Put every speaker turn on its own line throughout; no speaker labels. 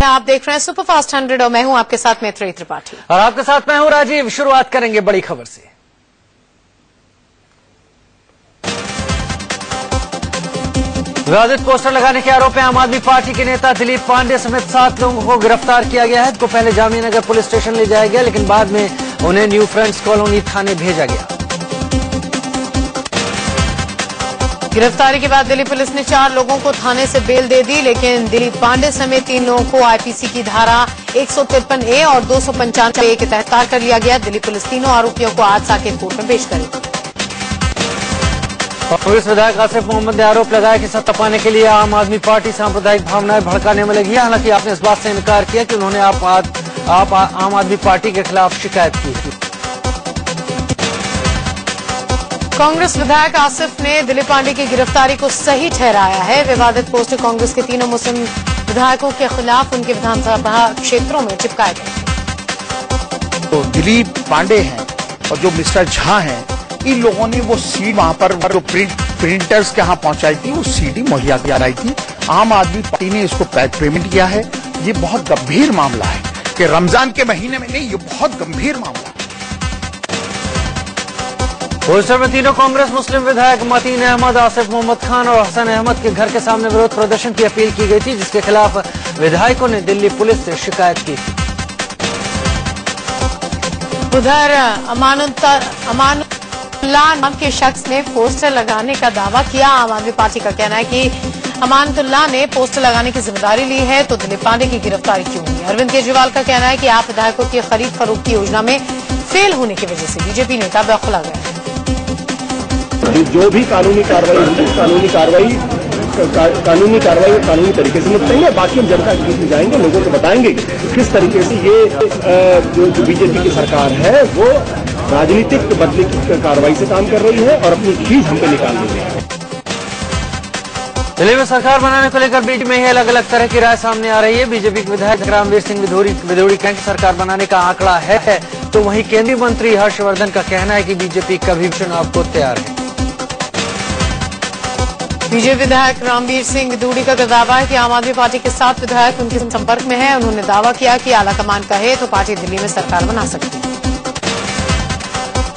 आप देख रहे हैं सुपरफास्ट 100 और मैं हूं आपके साथ मैत्रेयी त्रिपाठी
और आपके साथ मैं हूं राजीव। शुरुआत करेंगे बड़ी खबर से। विवादित पोस्टर लगाने के आरोप में आम आदमी पार्टी के नेता दिलीप पांडे समेत 7 लोगों को गिरफ्तार किया गया है। इनको पहले जामियानगर पुलिस स्टेशन ले जाया गया, लेकिन बाद में उन्हें न्यू फ्रेंड्स कॉलोनी थाने भेजा गया।
गिरफ्तारी के बाद दिल्ली पुलिस ने 4 लोगों को थाने से बेल दे दी, लेकिन दिलीप पांडे समेत 3 लोगों को आईपीसी की धारा 153A और 295A के तहत गिरफ्तार कर लिया गया। दिल्ली पुलिस तीनों आरोपियों को आज साकेत कोर्ट में पेश करेगी।
कांग्रेस विधायक आसिफ मोहम्मद ने आरोप लगाया कि सत्ता पाने के लिए आम आदमी पार्टी सांप्रदायिक भावनाएं भड़काने में लगी है। हालांकि आपने इस बात से इनकार किया कि उन्होंने आम आदमी पार्टी के खिलाफ शिकायत की थी।
कांग्रेस विधायक आसिफ ने दिलीप पांडे की गिरफ्तारी को सही ठहराया है। विवादित पोस्टर कांग्रेस के तीनों मुस्लिम विधायकों के खिलाफ उनके विधानसभा क्षेत्रों में चिपकाए गए।
तो दिलीप पांडे हैं और जो मिस्टर झा हैं, इन लोगों ने वो सीडी वहां पर जो प्रिंटर्स के यहाँ पहुंचाई थी, वो सीडी मुहैया कराई थी। आम आदमी पार्टी ने इसको पेमेंट किया है। ये बहुत गंभीर मामला है कि रमजान के महीने में नहीं, ये बहुत गंभीर मामला है।
पोस्टर में तीनों कांग्रेस मुस्लिम विधायक मतीन अहमद, आसिफ मोहम्मद खान और हसन अहमद के घर के सामने विरोध प्रदर्शन की अपील की गई थी, जिसके खिलाफ विधायकों ने दिल्ली पुलिस से शिकायत की थी।
उधर अमानुल्लाह नाम के शख्स ने पोस्टर लगाने का दावा किया। आम आदमी पार्टी का कहना है कि अमानुल्लाह ने पोस्टर लगाने की जिम्मेदारी ली है, तो दिलीप पांडे की गिरफ्तारी क्यों हुई? अरविंद केजरीवाल का कहना है कि आप विधायकों की खरीद फरोख्त की योजना में फेल होने की वजह से बीजेपी नेता बौखला गए हैं।
जो भी कानूनी कार्रवाई होगी, कानूनी कार्रवाई और कानूनी तरीके से निपटेंगे। बाकी हम जनता के बीच में जाएंगे, लोगों को बताएंगे किस तरीके से ये जो बीजेपी की सरकार है वो राजनीतिक बदले की कार्रवाई से काम कर रही है और अपनी खींच हम पे निकाल रही है।
दिल्ली में सरकार बनाने को लेकर बीजेपी में ही अलग अलग तरह की राय सामने आ रही है। बीजेपी के विधायक रामवीर सिंह विधोड़ी कहते हैं सरकार बनाने का आंकड़ा है, तो वहीं केंद्रीय मंत्री हर्षवर्धन का कहना है कि बीजेपी कभी भी चुनाव को तैयार है।
बीजेपी विधायक रामवीर सिंह विधोड़ी का दावा है कि आम आदमी पार्टी के 7 विधायक उनके संपर्क में हैं। उन्होंने दावा किया कि आला कमान कहे तो पार्टी दिल्ली में सरकार बना सकती है।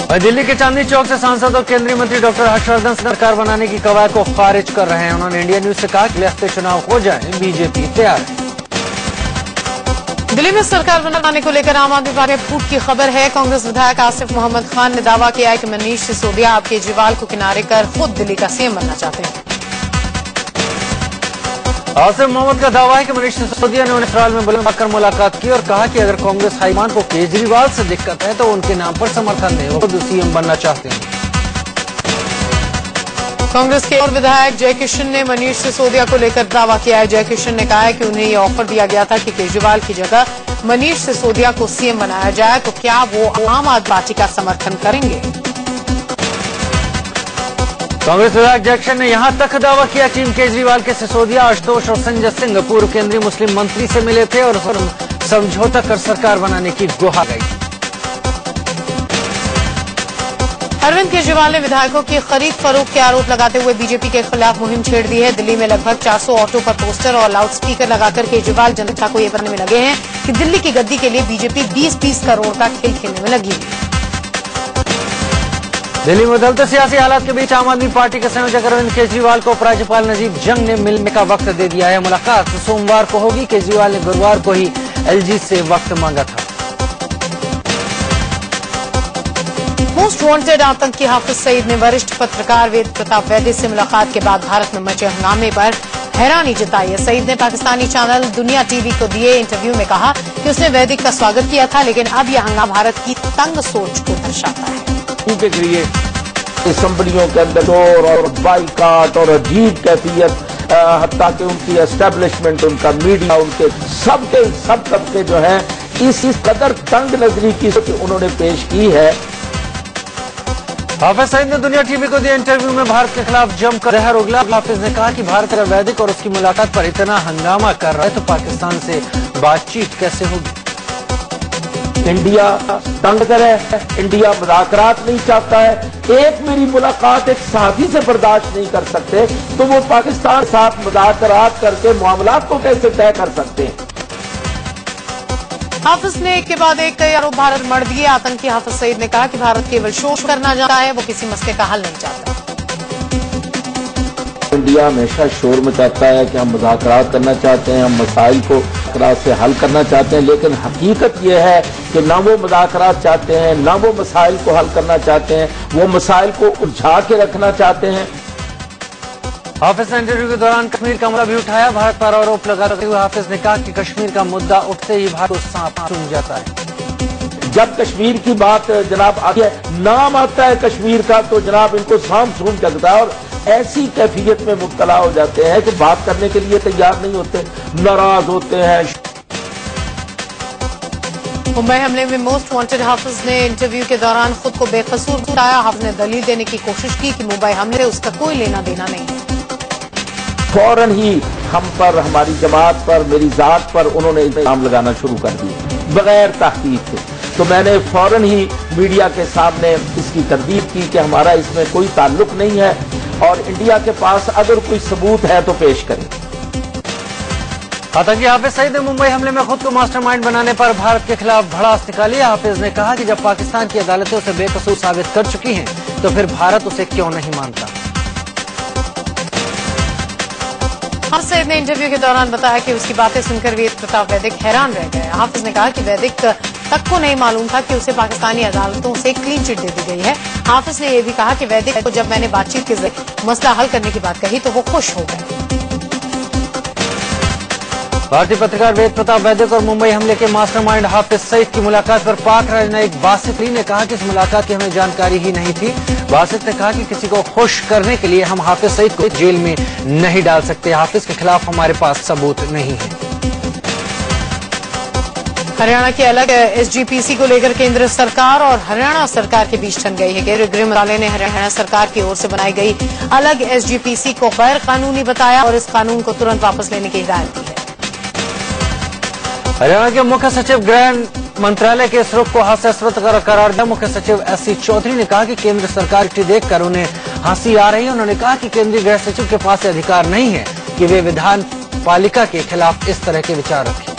और दिल्ली के चांदनी चौक से सांसद और केंद्रीय मंत्री डॉक्टर हर्षवर्धन सरकार बनाने की कवायद को खारिज कर रहे हैं। उन्होंने इंडिया न्यूज से कहा कि लिहाज़ चुनाव हो जाए, बीजेपी तैयार है।
दिल्ली में सरकार बनाने को लेकर आम आदमी पार्टी में फूट की खबर है। कांग्रेस विधायक आसिफ मोहम्मद खान ने दावा किया है कि मनीष सिसोदिया अब केजरीवाल को किनारे कर खुद दिल्ली का सीएम बनना चाहते हैं।
आसिफ मोहम्मद का दावा है कि मनीष सिसोदिया ने उन्हें ससुराल में बुलाकर मुलाकात की और कहा कि अगर कांग्रेस हाईकमान को केजरीवाल से दिक्कत है तो उनके नाम पर समर्थन दें, वो खुद सीएम बनना चाहते हैं।
कांग्रेस के और विधायक जयकिशन ने मनीष सिसोदिया को लेकर दावा किया है। जयकिशन ने कहा है कि उन्हें ये ऑफर दिया गया था कि केजरीवाल की जगह मनीष सिसोदिया को सीएम बनाया जाए, तो क्या वो आम आदमी पार्टी का समर्थन करेंगे?
कांग्रेस विधायक जयकिशन ने यहां तक दावा किया टीम केजरीवाल के सिसोदिया, आशुतोष और संजय सिंह पूर्व केंद्रीय मुस्लिम मंत्री से मिले थे और समझौता कर सरकार बनाने की गुहार लगाई।
अरविंद केजरीवाल ने विधायकों की खरीद फरोख्त के आरोप लगाते हुए बीजेपी के खिलाफ मुहिम छेड़ दी है। दिल्ली में लगभग 400 ऑटो पर पोस्टर और लाउडस्पीकर लगाकर केजरीवाल जनता को ये बताने में लगे हैं कि दिल्ली की गद्दी के लिए बीजेपी 20-20 करोड़ का खेल खेलने में लगी है।
दिल्ली में बदलते सियासी हालात के बीच आम आदमी पार्टी के संयोजक अरविंद केजरीवाल को उपराज्यपाल नजीब जंग ने मिलने का वक्त दे दिया है। मुलाकात सोमवार को होगी। केजरीवाल ने गुरुवार को ही एलजी से वक्त मांगा था।
मोस्ट वांटेड आतंकी हाफिज सईद ने वरिष्ठ पत्रकार वेद प्रताप वैद्य से मुलाकात के बाद भारत में मचे हंगामे पर हैरानी जताई है। सईद ने पाकिस्तानी चैनल दुनिया टीवी को दिए इंटरव्यू में कहा कि उसने वैदिक का स्वागत किया था, लेकिन अब यह हंगामा भारत की तंग सोच को दर्शाता है।
के लिए असम्बलियों के अंदर शोर और बाइकाट और अजीब कैफियत, हत्ता कि उनकी एस्टेब्लिशमेंट, उनका मीडिया, उनके सब तबके जो है इस कदर तंग नजरी की उन्होंने पेश की है।
हाफिज सईद ने दुनिया टीवी को दिए इंटरव्यू में भारत के खिलाफ जमकर जहर उगला। हाफिज ने कहा कि भारत अगर वैदिक और उसकी मुलाकात पर इतना हंगामा कर रहा है तो पाकिस्तान से बातचीत कैसे होगी?
इंडिया तंग है, इंडिया मुज़ाकरात नहीं चाहता है। एक मेरी मुलाकात एक साथी से बर्दाश्त नहीं कर सकते तो वो पाकिस्तान के साथ मुज़ाकरात करके मामलात को कैसे तय कर सकते हैं?
हाफिज ने एक के बाद एक कई आरोप भारत मढ़ दिए। आतंकी हाफिज सईद ने कहा कि भारत केवल शोर करना चाहता है, वो किसी मसले का हल नहीं चाहता।
इंडिया हमेशा शोर मचाता है कि हम मुज़ाकरात करना चाहते हैं, हम मसाइल को मुज़ाकरात से हल करना चाहते हैं, लेकिन हकीकत यह है कि ना वो मुज़ाकरात चाहते हैं, ना वो मसाइल को हल करना चाहते हैं, वो मसाइल को उलझा के रखना चाहते हैं।
हाफिज ने इंटरव्यू के दौरान कश्मीर का मुद्दा भी उठाया। भारत पर आरोप लगाते हुए हाफिज ने कहा कि कश्मीर का मुद्दा उठते ही भारत को सांप सूंघ जाता है।
जब कश्मीर की बात जनाब आती है, नाम आता है कश्मीर का, तो जनाब इनको सांप सूंघ लगता है और ऐसी कैफियत में मुब्तला हो जाते हैं कि बात करने के लिए तैयार नहीं होते, नाराज होते हैं।
मुंबई हमले में मोस्ट वांटेड हाफिज ने इंटरव्यू के दौरान खुद को बेकसूर बताया। हाफिज ने दलील देने की कोशिश की कि मुंबई हमले से उसका कोई लेना देना नहीं है।
फौरन ही हम पर, हमारी जमात पर, मेरी जात पर उन्होंने इल्जाम लगाना शुरू कर दिए बगैर तहकीक के। तो मैंने फौरन ही मीडिया के सामने इसकी तरदीद की कि हमारा इसमें कोई ताल्लुक नहीं है और इंडिया के पास अगर कोई सबूत है तो पेश करें।
आतंकी हाफिज सईद ने मुंबई हमले में खुद को मास्टरमाइंड बनाने पर भारत के खिलाफ भड़ास निकाली। हाफिज ने कहा कि जब पाकिस्तान की अदालतें उसे बेकसूर साबित कर चुकी हैं तो फिर भारत उसे क्यों नहीं मानता।
हाफिज सईद ने इंटरव्यू के दौरान बताया कि उसकी बातें सुनकर वेद प्रताप वैदिक हैरान रह गए। हाफिज ने कहा कि वैदिक तक को नहीं मालूम था कि उसे पाकिस्तानी अदालतों से क्लीन चिट दे दी गई है। हाफिज ने यह भी कहा कि वैदिक को जब मैंने बातचीत के जरिए मसला हल करने की बात कही तो वो खुश हो गए।
भारतीय पत्रकार वेद प्रताप वैदिक और मुंबई हमले के मास्टरमाइंड हाफिज सईद की मुलाकात पर पाक राजनयिक बासित अली ने कहा कि इस मुलाकात की हमें जानकारी ही नहीं थी। बासित ने कहा कि किसी को खुश करने के लिए हम हाफिज सईद को जेल में नहीं डाल सकते। हाफिज के खिलाफ हमारे पास सबूत नहीं है।
हरियाणा की अलग एसजीपीसी को लेकर केंद्र सरकार और हरियाणा सरकार के बीच ठन गई है। गृह मंत्रालय ने हरियाणा सरकार की ओर से बनाई गई अलग एसजीपीसी को गैर कानूनी बताया और इस कानून को तुरंत वापस लेने की हिदायत दी है।
हरियाणा के मुख्य सचिव गृह मंत्रालय के इस रुख को हास्यास्पद करार दिया। मुख्य सचिव एससी चौधरी ने कहा कि केंद्र सरकार की देखकर उन्हें हंसी आ रही है। उन्होंने कहा कि केंद्रीय गृह सचिव के पास अधिकार नहीं है कि वे विधान पालिका के खिलाफ इस तरह के विचार रखें।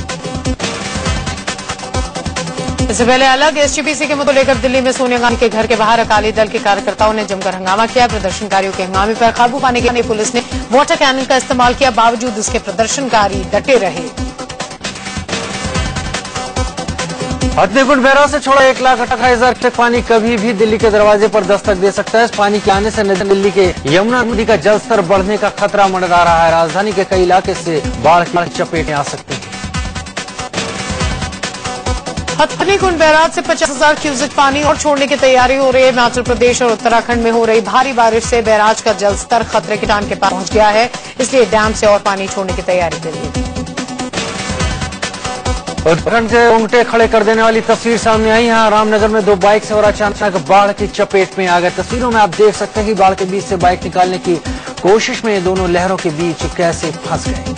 इससे पहले अलग एसजीपीसी के मुद्दे को लेकर दिल्ली में सोनिया गांधी के घर के बाहर अकाली दल के कार्यकर्ताओं ने जमकर हंगामा किया। प्रदर्शनकारियों के हंगामे पर काबू पाने के लिए पुलिस ने वाटर कैनन का इस्तेमाल किया, बावजूद इसके प्रदर्शनकारी डटे रहे।
हथनीकुंड बैराज से छोड़ा 1,58,000 क्यूसेक पानी कभी भी दिल्ली के दरवाजे पर दस्तक दे सकता है। इस पानी के आने से दिल्ली के यमुना नदी का जलस्तर बढ़ने का खतरा मंडरा रहा है। राजधानी के कई इलाके से बाढ़ की चपेट में आ सकते हैं।
हथनीकुंड बैराज से 50,000 क्यूसेक पानी और छोड़ने की तैयारी हो रही है। हिमाचल प्रदेश और उत्तराखंड में हो रही भारी बारिश से बैराज का जलस्तर खतरे के निशान के पास पहुंच गया है, इसलिए डैम से और पानी छोड़ने की तैयारी कर रही है।
उत्तराखंड से रोंगटे खड़े कर देने वाली तस्वीर सामने आई। यहाँ रामनगर में 2 बाइक से और अचानक बाढ़ की चपेट में आ गए। तस्वीरों में आप देख सकते हैं कि बाढ़ के बीच से बाइक निकालने की कोशिश में दोनों लहरों के बीच कैसे फंस गए।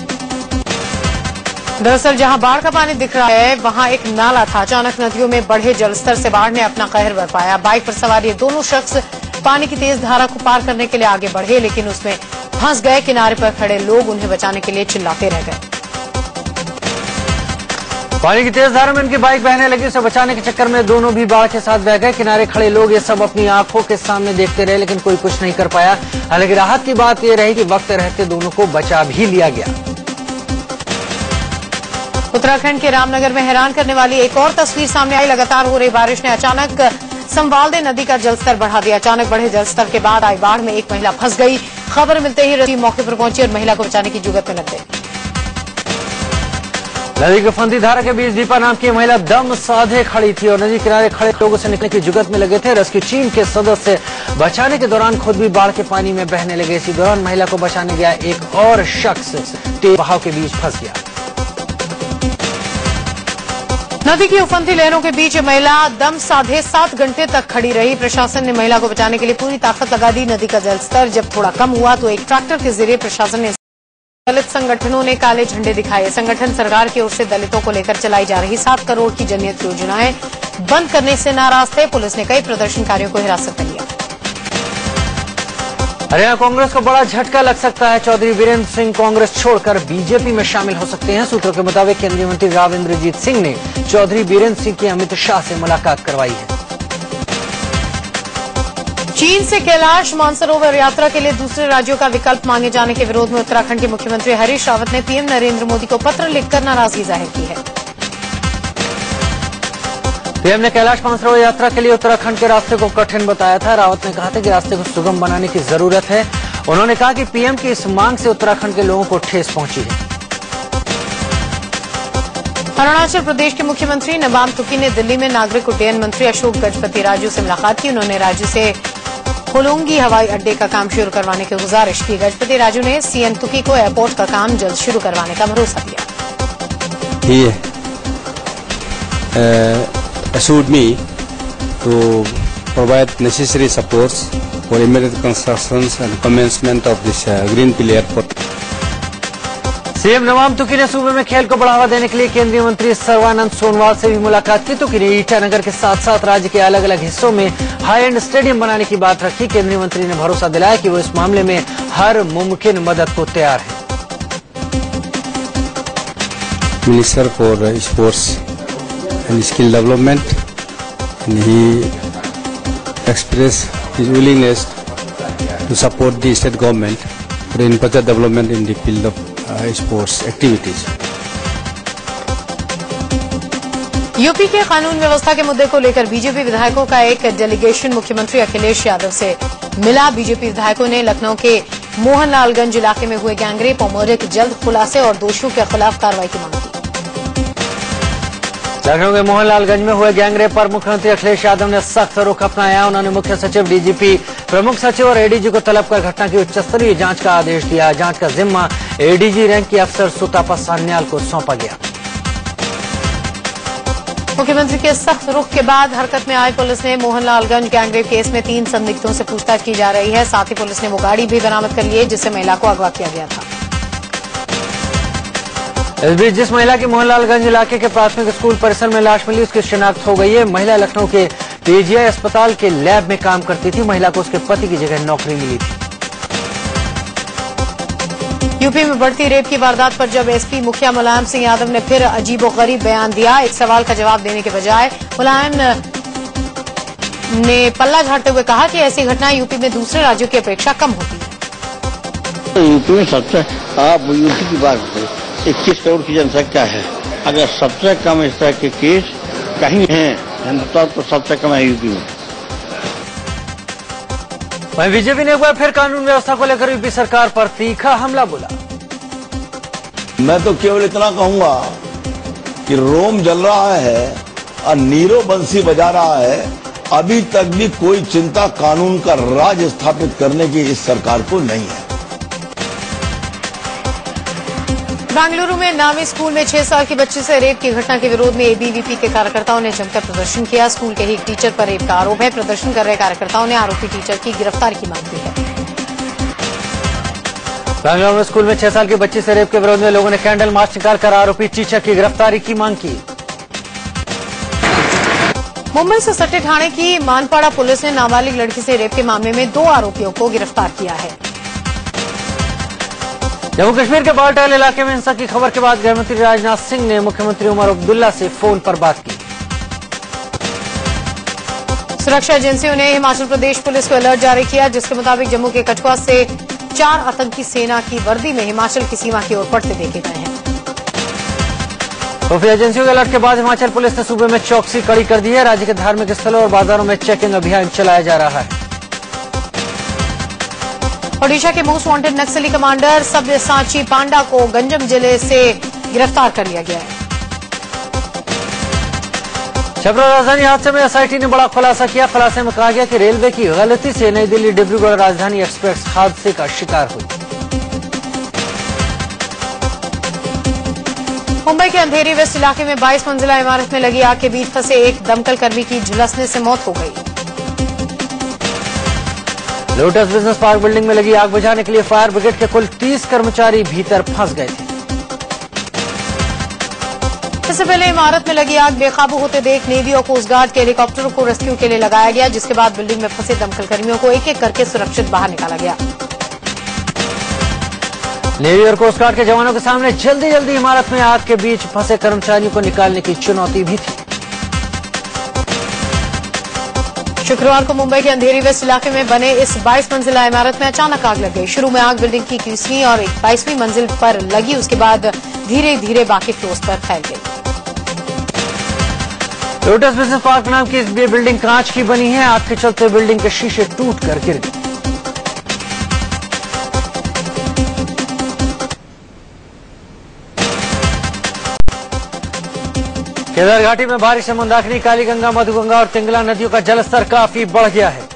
दरअसल जहां बाढ़ का पानी दिख रहा है वहां एक नाला था। अचानक नदियों में बढ़े जलस्तर से बाढ़ ने अपना कहर बरपाया। बाइक पर सवार ये दोनों शख्स पानी की तेज धारा को पार करने के लिए आगे बढ़े, लेकिन उसमें फंस गए। किनारे पर खड़े लोग उन्हें बचाने के लिए चिल्लाते रह गए।
पानी की तेज धारा में उनकी बाइक बहने लगी। उसे बचाने के चक्कर में दोनों भी बाढ़ के साथ बह गए। किनारे खड़े लोग ये सब अपनी आंखों के सामने देखते रहे, लेकिन कोई कुछ नहीं कर पाया। हालांकि राहत की बात यह रही कि वक्त रहते दोनों को बचा भी लिया गया।
उत्तराखंड के रामनगर में हैरान करने वाली एक और तस्वीर सामने आई। लगातार हो रही बारिश ने अचानक संवालदे नदी का जलस्तर बढ़ा दिया। अचानक बढ़े जलस्तर के बाद आई बाढ़ में एक महिला फंस गई। खबर मिलते ही रेस्क्यू मौके पर पहुंची और महिला को बचाने की जुगत में लग गई।
नदी की फंदी धारा के बीच दीपा नाम की महिला दम साधे खड़ी थी और नदी किनारे खड़े लोगों से निकलने की जुगत में लगे थे। रेस्क्यू टीम के सदस्य बचाने के दौरान खुद भी बाढ़ के पानी में बहने लगे। इसी दौरान महिला को बचाने गया एक और शख्स तेज बहाव के बीच फंस गया।
नदी की उफनती लहरों के बीच महिला दम साधे 7 घंटे तक खड़ी रही। प्रशासन ने महिला को बचाने के लिए पूरी ताकत लगा दी। नदी का जलस्तर जब थोड़ा कम हुआ तो एक ट्रैक्टर के जरिए प्रशासन ने दलित संगठनों ने काले झंडे दिखाए। संगठन सरकार की ओर से दलितों को लेकर चलाई जा रही 7 करोड़ की जनहित योजनाएं बंद करने से नाराज थे। पुलिस ने कई प्रदर्शनकारियों को हिरासत में लिया।
हरियाणा कांग्रेस को बड़ा झटका लग सकता है। चौधरी बीरेंद्र सिंह कांग्रेस छोड़कर बीजेपी में शामिल हो सकते हैं। सूत्रों के मुताबिक केंद्रीय मंत्री राव इंद्रजीत सिंह ने चौधरी बीरेंद्र सिंह की अमित शाह से मुलाकात करवाई है।
चीन से कैलाश मानसरोवर यात्रा के लिए दूसरे राज्यों का विकल्प मांगे जाने के विरोध में उत्तराखंड के मुख्यमंत्री हरीश रावत ने पीएम नरेंद्र मोदी को पत्र लिखकर नाराजगी जाहिर की है।
पीएम ने कैलाश मानसरोवर यात्रा के लिए उत्तराखंड के रास्ते को कठिन बताया था। रावत ने कहा था कि रास्ते को सुगम बनाने की जरूरत है। उन्होंने कहा कि पीएम की इस मांग से उत्तराखंड के लोगों को ठेस पहुंची है।
अरुणाचल प्रदेश के मुख्यमंत्री नबाम तुकी ने दिल्ली में नागरिक उड्डयन मंत्री अशोक गजपति राजू से मुलाकात की। उन्होंने राजू से होलोंगी हवाई अड्डे का काम शुरू करवाने की गुजारिश की। गजपति राजू ने सीएम तुकी को एयरपोर्ट का काम जल्द शुरू करवाने का भरोसा दिया।
Assured me to provide necessary supports for immediate constructions and commencement of this Greenfield Airport.
CM Nabam Tuki ने सूबे में खेल को बढ़ावा देने के लिए केंद्रीय मंत्री सर्बानंद सोनोवाल से भी मुलाकात की। तुकी ने ईटानगर के साथ साथ राज्य के अलग अलग हिस्सों में हाई एंड स्टेडियम बनाने की बात रखी। केंद्रीय मंत्री ने भरोसा दिलाया कि वो इस मामले में हर मुमकिन मदद को तैयार है।
Minister for Sports and Skill Development, and he expressed his willingness to support the state government for infrastructure development in the field of sports activities.
UP के कानून व्यवस्था के मुद्दे को लेकर बीजेपी विधायकों का एक डेलीगेशन मुख्यमंत्री अखिलेश यादव से मिला। बीजेपी विधायकों ने लखनऊ के मोहनलालगंज इलाके में हुए गैंगरेप और मर्डर के जल्द खुलासे और दोषियों के खिलाफ कार्रवाई की मांग की।
लखनऊ के मोहनलालगंज में हुए गैंगरेप पर मुख्यमंत्री अखिलेश यादव ने सख्त रुख अपनाया। उन्होंने मुख्य सचिव, डीजीपी, प्रमुख सचिव और एडीजी को तलब कर घटना की उच्च स्तरीय जांच का आदेश दिया। जांच का जिम्मा एडीजी रैंक के अफसर सुतापा सान्याल को सौंपा गया। मुख्यमंत्री के सख्त रुख के बाद हरकत में आई पुलिस ने मोहनलालगंज गैंगरेप केस में 3 संदिग्धों से पूछताछ की जा रही है। साथ ही पुलिस ने वो गाड़ी भी बरामद कर ली है जिससे महिला को अगवा किया गया था। इस बीच जिस महिला की मोहनलालगंज इलाके के प्राथमिक स्कूल परिसर में लाश मिली उसकी शिनाख्त हो गई है। महिला लखनऊ के पीजीआई अस्पताल के लैब में काम करती थी। महिला को उसके पति की जगह नौकरी मिली थी।
यूपी में बढ़ती रेप की वारदात पर जब एसपी मुखिया मुलायम सिंह यादव ने फिर अजीबोगरीब बयान दिया। एक सवाल का जवाब देने के बजाय मुलायम ने पल्ला झाड़ते हुए कहा कि ऐसी घटनाएं यूपी में दूसरे राज्यों की अपेक्षा कम होती है।
यूपी में सबसे आप यूपी की बात करें, 21 करोड़ की जनसंख्या है। अगर सबसे कम इस तरह के केस कहीं हैं हिंदुस्तान तो सबसे कम है यूपी में।
वहीं बीजेपी ने एक बार फिर कानून व्यवस्था को लेकर यूपी सरकार पर तीखा हमला बोला।
मैं तो केवल इतना कहूंगा कि रोम जल रहा है और नीरो बंसी बजा रहा है। अभी तक भी कोई चिंता कानून का राज स्थापित करने की इस सरकार को नहीं है।
बेंगलुरु में नामी स्कूल में 6 साल की बच्ची से रेप की घटना के विरोध में एबीवीपी के कार्यकर्ताओं ने जमकर प्रदर्शन किया। स्कूल के ही एक टीचर पर रेप का आरोप है। प्रदर्शन कर रहे कार्यकर्ताओं ने आरोपी टीचर की गिरफ्तारी की मांग की है।
बेंगलुरु में स्कूल में 6 साल की बच्ची से रेप के विरोध में लोगों ने कैंडल मार्च निकालकर आरोपी टीचर की गिरफ्तारी की मांग की।
मुंबई से सट्टे थाने की मानपाड़ा पुलिस ने नाबालिग लड़की से रेप के मामले में 2 आरोपियों को गिरफ्तार किया है।
जम्मू कश्मीर के बालटाल इलाके में हिंसा की खबर के बाद गृहमंत्री राजनाथ सिंह ने मुख्यमंत्री उमर अब्दुल्ला से फोन पर बात की।
सुरक्षा एजेंसियों ने हिमाचल प्रदेश पुलिस को अलर्ट जारी किया जिसके मुताबिक जम्मू के कठुआ से 4 आतंकी सेना की वर्दी में हिमाचल की सीमा की ओर बढ़ते देखे गए हैं।
खुफिया एजेंसियों के अलर्ट के बाद हिमाचल पुलिस ने सूबे में चौकसी कड़ी कर दी है। राज्य के धार्मिक स्थलों और बाजारों में चेकिंग अभियान चलाया जा रहा है।
ओडिशा के मोस्ट वांटेड नक्सली कमांडर सब्यसाची पांडा को गंजम जिले से गिरफ्तार कर लिया गया है।
छपरा राजधानी हादसे में एसआईटी ने बड़ा खुलासा किया। खुलासे में कहा गया कि रेलवे की गलती से नई दिल्ली डिब्रूगढ़ राजधानी एक्सप्रेस हादसे का शिकार हुई।
मुंबई के अंधेरी वेस्ट इलाके में 22 मंजिला इमारत में लगी आग के बीच फंसे एक दमकल कर्मी की झुलसने से मौत हो गई।
लोटस बिजनेस पार्क बिल्डिंग में लगी आग बुझाने के लिए फायर ब्रिगेड के कुल 30 कर्मचारी भीतर फंस गए थे।
इससे पहले इमारत में लगी आग बेकाबू होते देख नेवी और कोस्ट गार्ड के हेलीकॉप्टरों को रेस्क्यू के लिए लगाया गया, जिसके बाद बिल्डिंग में फंसे दमकल कर्मियों को एक एक करके सुरक्षित बाहर निकाला गया।
नेवी और कोस्ट गार्ड के जवानों के सामने जल्दी जल्दी इमारत में आग के बीच फंसे कर्मचारियों को निकालने की चुनौती भी थी।
शुक्रवार को मुंबई के अंधेरी वेस्ट इलाके में बने इस 22 मंजिला इमारत में अचानक आग लग गई। शुरू में आग बिल्डिंग की 21वीं और 22वीं मंजिल पर लगी, उसके बाद धीरे धीरे बाकी फ्लोर्स पर फैल गई।
लोटस बिजनेस पार्क नाम की इस बिल्डिंग कांच की बनी है। आग के चलते बिल्डिंग के शीशे टूट कर गिर गए। केदार घाटी में बारिश से मंदाकिनी, कालीगंगा, मधुगंगा और तिंगला नदियों का जलस्तर काफी बढ़ गया है।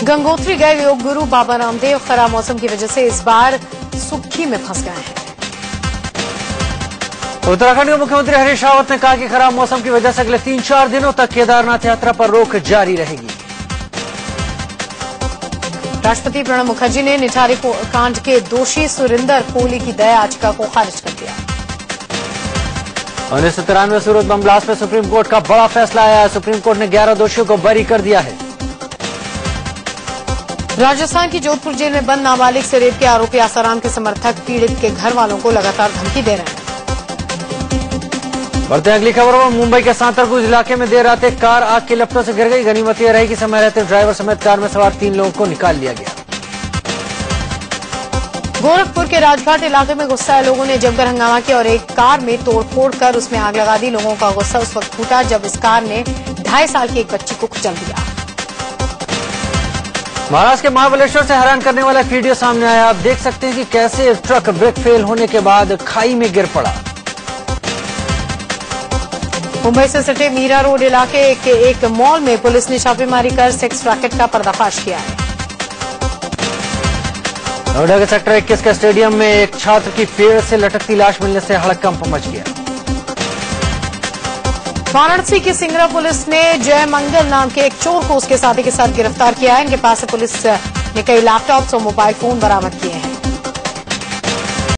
गंगोत्री गए योग गुरु बाबा रामदेव खराब मौसम की वजह से इस बार सुक्खी में फंस गए हैं।
उत्तराखंड के मुख्यमंत्री हरीश रावत ने कहा कि खराब मौसम की वजह से अगले 3-4 दिनों तक केदारनाथ यात्रा पर रोक जारी रहेगी।
राष्ट्रपति प्रणब मुखर्जी ने निठारी कांड के दोषी सुरिंदर कोहली की दया याचिका को खारिज कर दिया।
1993 सूरत बम ब्लास्ट में सुप्रीम कोर्ट का बड़ा फैसला आया है। सुप्रीम कोर्ट ने 11 दोषियों को बरी कर दिया है।
राजस्थान की जोधपुर जेल में बंद नाबालिग से रेप के आरोपी आसाराम के समर्थक पीड़ित के घर वालों को लगातार धमकी दे रहे हैं।
बढ़ते अगली खबर पर मुंबई के सांतरगुज इलाके में देर रात एक कार आग की लपटों से गिर गई। गनीमत यह रही कि समय रहते ड्राइवर समेत कार में सवार 3 लोगों को निकाल लिया गया।
गोरखपुर के राजघाट इलाके में गुस्साए लोगों ने जमकर हंगामा किया और एक कार में तोड़फोड़ कर उसमें आग लगा दी। लोगों का गुस्सा उस वक्त फूटा जब इस कार ने 2.5 साल की एक बच्ची को कुचल दिया।
महाराष्ट्र के महाबलेश्वर से हैरान करने वाला एक वीडियो सामने आया। आप देख सकते हैं कि कैसे ट्रक ब्रेक फेल होने के बाद खाई में गिर पड़ा।
मुंबई से सटे मीरा रोड इलाके के एक मॉल में पुलिस ने छापेमारी कर सेक्स रैकेट का पर्दाफाश किया है।
नोएडा के सेक्टर 21 के स्टेडियम में एक छात्र की पेड़ से लटकती लाश मिलने से हड़कंप मच गया।
वाराणसी की सिंगरा पुलिस ने जय मंगल नाम के एक चोर को उसके साथी के साथ गिरफ्तार किया है। इनके पास से पुलिस ने कई लैपटॉप्स और मोबाइल फोन बरामद किए हैं।